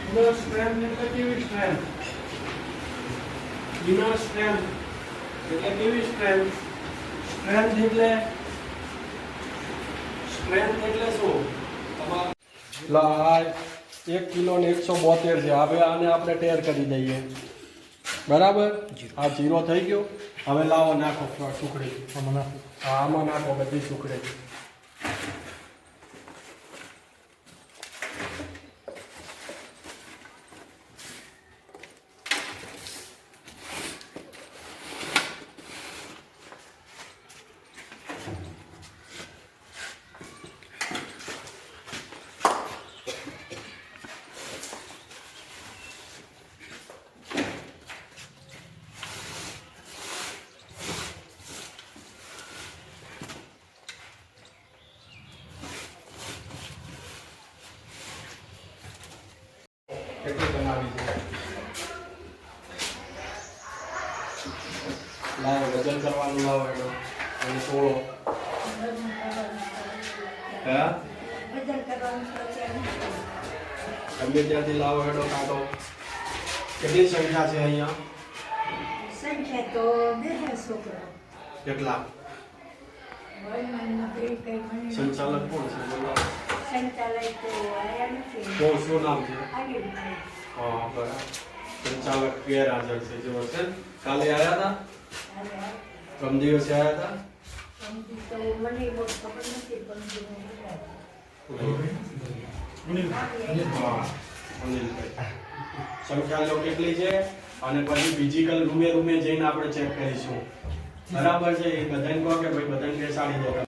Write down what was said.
Inner strength એટલે કેવી strength? Inner strength એટલે કેવી સ્ટ્રેન્થ? સ્ટ્રેન્થ એટલે શું? તમારે 1 કિલો ને 172 છે. હવે આને આપણે ટેર કરી દઈએ. બરાબર, આ 0 થઈ ગયો. હવે લાવો નાખો ટુકડી આમાં નાખો બધી ટુકડી. કેટલી બનાવી છે? લાવો વજન કરવાનું, લાવો એનો અને તોડો. હા, ગમે ત્યાંથી લાવો એનો કાઢો. કેટલી સંખ્યા છે અહીંયા? સંખ્યા તો બે છોકરા. કેટલા? સંચાલક કોણ છે? બોલો. સંચાલક તો આયા નથી. શું નામ છે? આવીને હા, બરાબર. સંચાલક ગેરહાજર છે. જો છે કાલે આવ્યા હતા, પરમ દિવસે આવ્યા હતા. તો મને બહુ ખબર નથી પણ હા, અનિલભાઈ. સંખ્યા લો કેટલી છે અને પછી ફિઝિકલ રૂમે જઈને આપણે ચેક કરીશું. બરાબર છે? એ બધાને કહો કે ભાઈ બધાને બેસાડી દો.